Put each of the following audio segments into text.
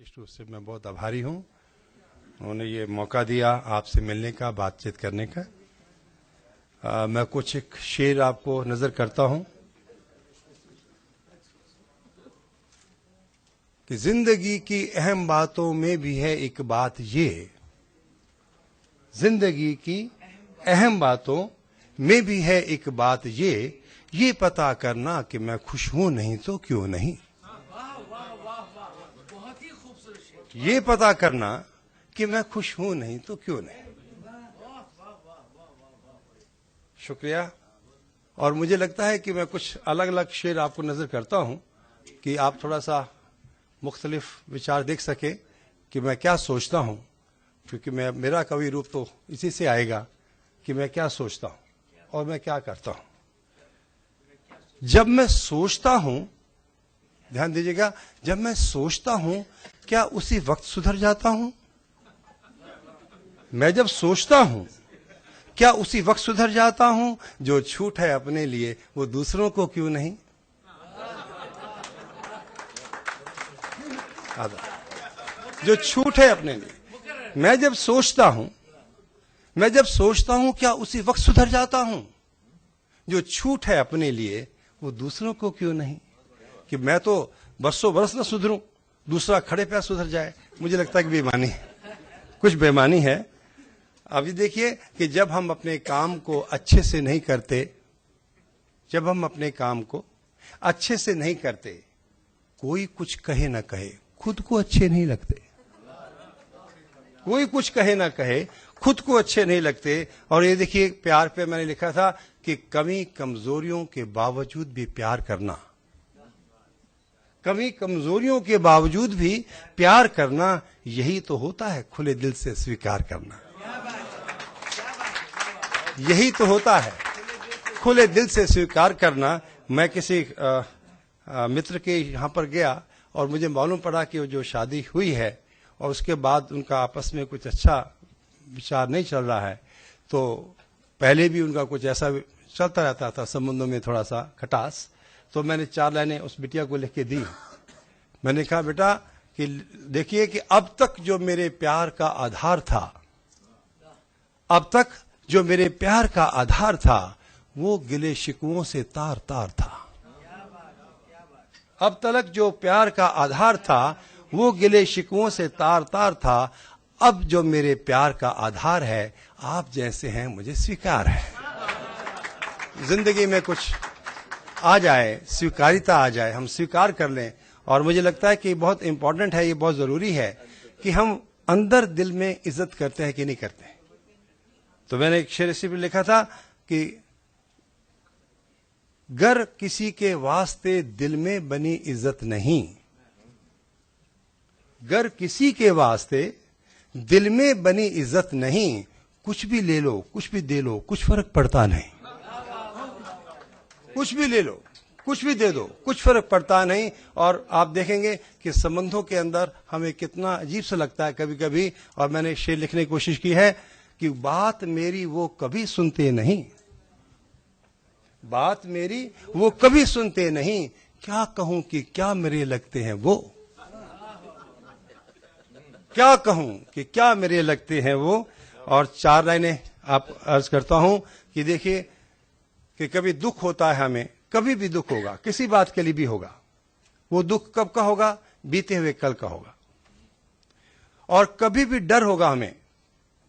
विशिष्ट रूप से मैं बहुत आभारी हूँ। उन्होंने ये मौका दिया आपसे मिलने का, बातचीत करने का। मैं कुछ एक शेर आपको नजर करता हूँ कि जिंदगी की अहम बातों में भी है एक बात ये, जिंदगी की अहम बातों में भी है एक बात ये पता करना कि मैं खुश हूं नहीं तो क्यों नहीं। ये पता करना कि मैं खुश हूं नहीं तो क्यों नहीं। शुक्रिया। और मुझे लगता है कि मैं कुछ अलग अलग शेर आपको नजर करता हूं कि आप थोड़ा सा मुख्तलिफ विचार देख सके कि मैं क्या सोचता हूं, क्योंकि मेरा कवि रूप तो इसी से आएगा कि मैं क्या सोचता हूं और मैं क्या करता हूं। जब मैं सोचता हूं, ध्यान दीजिएगा, जब मैं सोचता हूं क्या उसी वक्त सुधर जाता हूं? मैं जब सोचता हूं क्या उसी वक्त सुधर जाता हूं? जो छूट है अपने लिए वो दूसरों को क्यों नहीं। जो छूट है अपने लिए, मैं जब सोचता हूं क्या उसी वक्त सुधर जाता हूं? जो छूट है अपने लिए वो दूसरों को क्यों नहीं। कि मैं तो बरसों बरस न सुधरूं, दूसरा खड़े पैर सुधर जाए, मुझे लगता है कि बेईमानी है, कुछ बेईमानी है। अभी देखिए कि जब हम अपने काम को अच्छे से नहीं करते, जब हम अपने काम को अच्छे से नहीं करते, कोई कुछ कहे ना कहे, खुद को अच्छे नहीं लगते। कोई कुछ कहे ना कहे, खुद को अच्छे नहीं लगते। और ये देखिए, प्यार पे मैंने लिखा था कि कमी कमजोरियों के बावजूद भी प्यार करना, कमी कमजोरियों के बावजूद भी प्यार करना, यही तो होता है खुले दिल से स्वीकार करना। यही तो होता है खुले दिल से स्वीकार करना। मैं किसी मित्र के यहां पर गया और मुझे मालूम पड़ा कि वो जो शादी हुई है और उसके बाद उनका आपस में कुछ अच्छा विचार नहीं चल रहा है। तो पहले भी उनका कुछ ऐसा चलता रहता था, संबंधों में थोड़ा सा खटास। तो मैंने 4 लाइनें उस बिटिया को लिख के दी। मैंने कहा, बेटा कि देखिए कि अब तक जो मेरे प्यार का आधार था, अब तक जो मेरे प्यार का आधार था वो गिले शिकवों से तार तार था। अब तक जो प्यार का आधार था वो गिले शिकवों से तार तार था। अब जो मेरे प्यार का आधार है, आप जैसे हैं मुझे स्वीकार है। जिंदगी में कुछ आ जाए, स्वीकारिता आ जाए, हम स्वीकार कर लें। और मुझे लगता है कि बहुत इंपॉर्टेंट है, ये बहुत जरूरी है कि हम अंदर दिल में इज्जत करते हैं कि नहीं करते। तो मैंने एक शेर इसी पे लिखा था कि गर किसी के वास्ते दिल में बनी इज्जत नहीं, गर किसी के वास्ते दिल में बनी इज्जत नहीं, कुछ भी ले लो कुछ भी दे लो कुछ फर्क पड़ता नहीं। कुछ भी ले लो कुछ भी दे दो कुछ फर्क पड़ता नहीं। और आप देखेंगे कि संबंधों के अंदर हमें कितना अजीब सा लगता है कभी कभी। और मैंने शेर लिखने की कोशिश की है कि बात मेरी वो कभी सुनते नहीं, बात मेरी वो कभी सुनते नहीं, क्या कहूं कि क्या मेरे लगते हैं वो, क्या कहूं कि क्या मेरे लगते हैं वो। और 4 लाइनें आप अर्ज करता हूं कि देखिए कि कभी दुख होता है, हमें कभी भी दुख होगा, किसी बात के लिए भी होगा। वो दुख कब का होगा? बीते हुए कल का होगा। और कभी भी डर होगा, हमें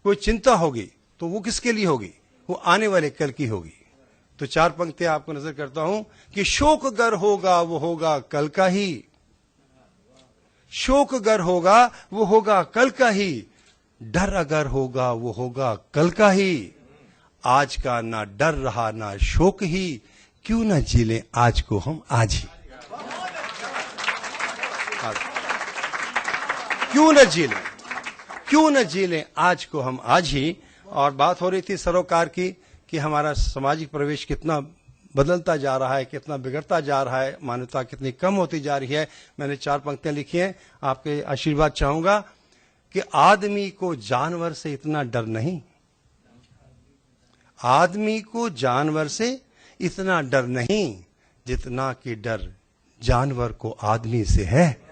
कोई चिंता होगी तो वो किसके लिए होगी? वो आने वाले कल की होगी। तो 4 पंक्तियां आपको नजर करता हूं कि शोक गर होगा वो होगा कल का ही, शोक गर होगा वो होगा कल का ही, डर अगर होगा वो होगा कल का ही। आज का ना डर रहा ना शोक ही, क्यों ना जी लें आज को हम आज ही। क्यों न जी लें, क्यों न जी लें आज को हम आज ही। और बात हो रही थी सरोकार की कि हमारा सामाजिक प्रवेश कितना बदलता जा रहा है, कितना बिगड़ता जा रहा है, मान्यता कितनी कम होती जा रही है। मैंने 4 पंक्तियां लिखी हैं, आपके आशीर्वाद चाहूंगा कि आदमी को जानवर से इतना डर नहीं, आदमी को जानवर से इतना डर नहीं जितना कि डर जानवर को आदमी से है।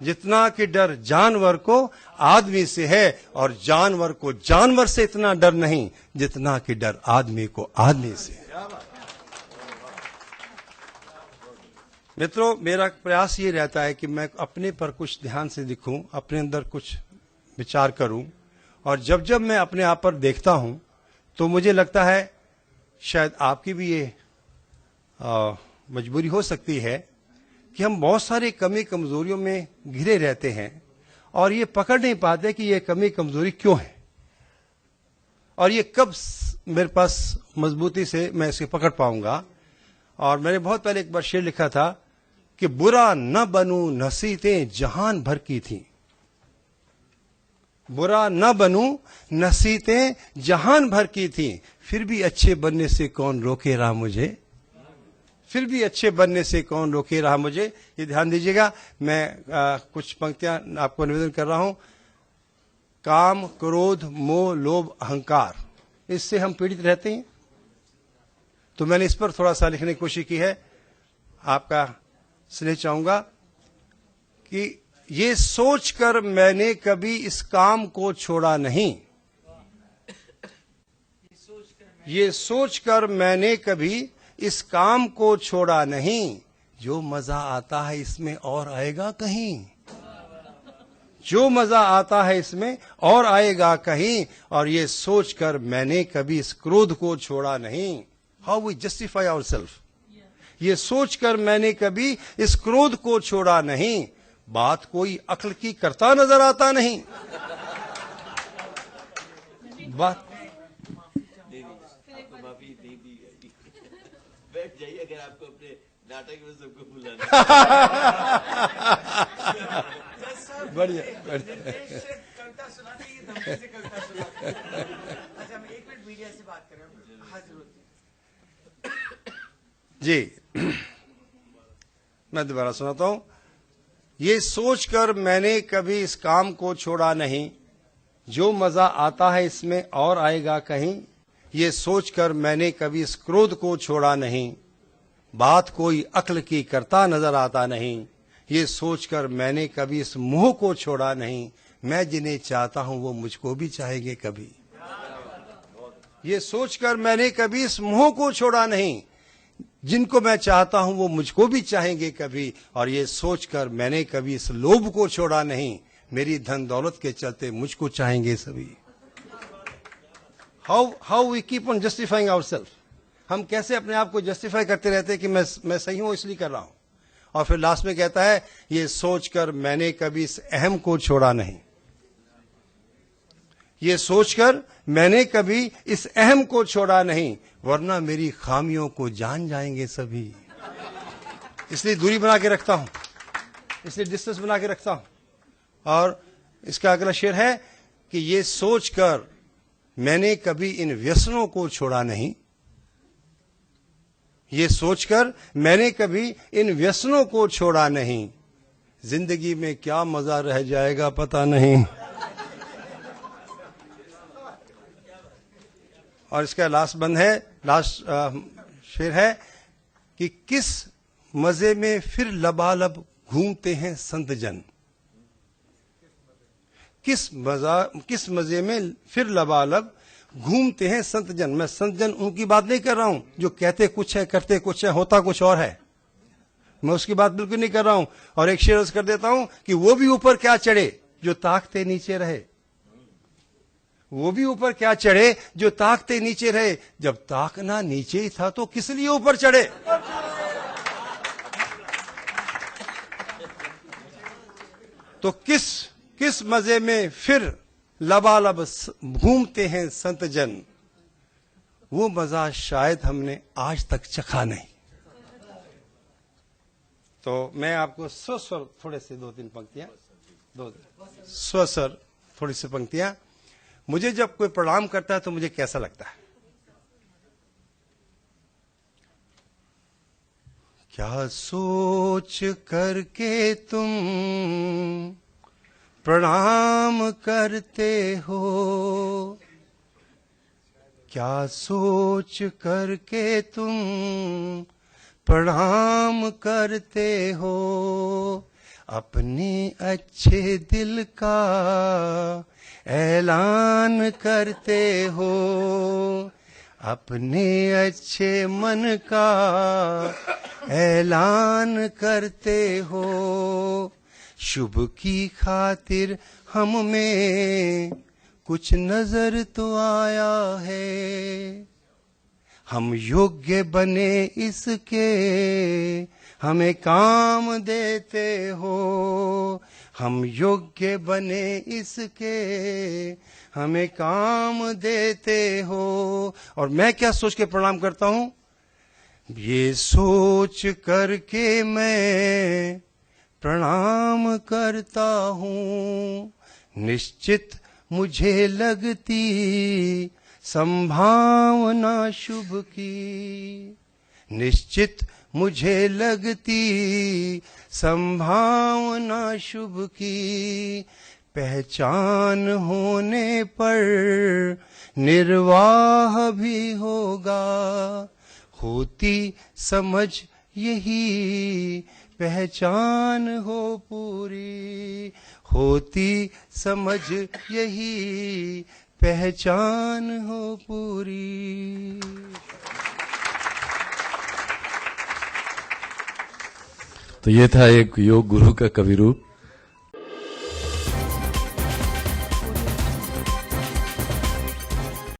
जितना कि डर जानवर को आदमी से है, और जानवर को जानवर से इतना डर नहीं जितना कि डर आदमी को आदमी से है। मित्रों, मेरा प्रयास ये रहता है कि मैं अपने पर कुछ ध्यान से दिखूं, अपने अंदर कुछ विचार करूं, और जब जब मैं अपने आप पर देखता हूं तो मुझे लगता है शायद आपकी भी ये मजबूरी हो सकती है कि हम बहुत सारे कमी कमजोरियों में घिरे रहते हैं और ये पकड़ नहीं पाते कि ये कमी कमजोरी क्यों है, और ये कब मेरे पास मजबूती से मैं इसे पकड़ पाऊंगा। और मैंने बहुत पहले एक बार शेर लिखा था कि बुरा न बनूं नसीहतें जहान भर की थी, बुरा न बनूं नसीहतें जहान भर की थी, फिर भी अच्छे बनने से कौन रोके रहा मुझे, फिर भी अच्छे बनने से कौन रोके रहा मुझे। ये ध्यान दीजिएगा, मैं कुछ पंक्तियां आपको निवेदन कर रहा हूं। काम, क्रोध, मोह, लोभ, अहंकार, इससे हम पीड़ित रहते हैं। तो मैंने इस पर थोड़ा सा लिखने की कोशिश की है। आपका स्नेह चाहूंगा कि ये सोचकर मैंने कभी इस काम को छोड़ा नहीं, ये सोचकर मैंने कभी इस काम को छोड़ा नहीं, जो मजा आता है इसमें और आएगा कहीं, जो मजा आता है इसमें और आएगा कहीं, और ये सोचकर मैंने कभी इस क्रोध को छोड़ा नहीं। हाउ वी जस्टिफाई आवरसेल्फ, ये सोचकर मैंने कभी इस क्रोध को छोड़ा नहीं, बात कोई अक्ल की करता नजर आता नहीं, बात बैठ जाइए अगर आपको अपने नाटक में सबको बुलाना। बढ़िया कविता सुनाते ही धमकी से कविता सुनाते। अच्छा, हम 1 मिनट मीडिया से बात करें। हाँ, जरूर जी। मैं दोबारा सुनाता हूं। ये सोचकर मैंने कभी इस काम को छोड़ा नहीं, जो मजा आता है इसमें और आएगा कहीं, ये सोचकर मैंने कभी इस क्रोध को छोड़ा नहीं, बात कोई अक्ल की करता नजर आता नहीं, ये सोचकर मैंने कभी इस मोह को छोड़ा नहीं, मैं जिन्हें चाहता हूं वो मुझको भी चाहेंगे कभी, ये सोचकर मैंने कभी इस मोह को छोड़ा नहीं, जिनको मैं चाहता हूं वो मुझको भी चाहेंगे कभी, और ये सोचकर मैंने कभी इस लोभ को छोड़ा नहीं, मेरी धन दौलत के चलते मुझको चाहेंगे सभी। How we keep on justifying ourselves, हम कैसे अपने आप को जस्टिफाई करते रहते हैं कि मैं सही हूं इसलिए कर रहा हूं, और फिर लास्ट में कहता है ये सोचकर मैंने कभी इस अहम को छोड़ा नहीं, ये सोचकर मैंने कभी इस अहम को छोड़ा नहीं, वरना मेरी खामियों को जान जाएंगे सभी, इसलिए दूरी बना के रखता हूं, इसलिए डिस्टेंस बना के रखता हूं। और इसका अगला शेर है कि ये सोचकर मैंने कभी इन व्यसनों को छोड़ा नहीं, ये सोचकर मैंने कभी इन व्यसनों को छोड़ा नहीं, जिंदगी में क्या मजा रह जाएगा पता नहीं। और इसका लास्ट बंद है, लास्ट शेर है कि किस मजे में फिर लबालब घूमते हैं संत जन, किस मजे में फिर लबालब घूमते हैं संत जन। मैं संत जन उनकी बात नहीं कर रहा हूं जो कहते कुछ है करते कुछ है होता कुछ और है, मैं उसकी बात बिल्कुल नहीं कर रहा हूं। और एक शेर कर देता हूं कि वो भी ऊपर क्या चढ़े जो ताकते नीचे रहे, वो भी ऊपर क्या चढ़े जो ताकते नीचे रहे, जब ताकना नीचे ही था तो किस लिए ऊपर चढ़े। तो किस मजे में फिर लबालब घूमते हैं संत जन, वो मजा शायद हमने आज तक चखा नहीं। तो मैं आपको स्वर थोड़े से 2-3 पंक्तियां, स्वर थोड़ी सी पंक्तियां। मुझे जब कोई प्रणाम करता है तो मुझे कैसा लगता है, क्या सोच करके तुम प्रणाम करते हो, क्या सोच करके तुम प्रणाम करते हो, अपने अच्छे दिल का ऐलान करते हो, अपने अच्छे मन का ऐलान करते हो। शुभ की खातिर हम में कुछ नजर तो आया है, हम योग्य बने इसके हमें काम देते हो, हम योग्य बने इसके हमें काम देते हो। और मैं क्या सोच के प्रणाम करता हूं? ये सोच करके मैं प्रणाम करता हूं, निश्चित मुझे लगती संभावना शुभ की, निश्चित मुझे लगती संभावना शुभ की। पहचान होने पर निर्वाह भी होगा, होती समझ यही पहचान हो पूरी, होती समझ यही पहचान हो पूरी। तो ये था एक योग गुरु का कवि रूप।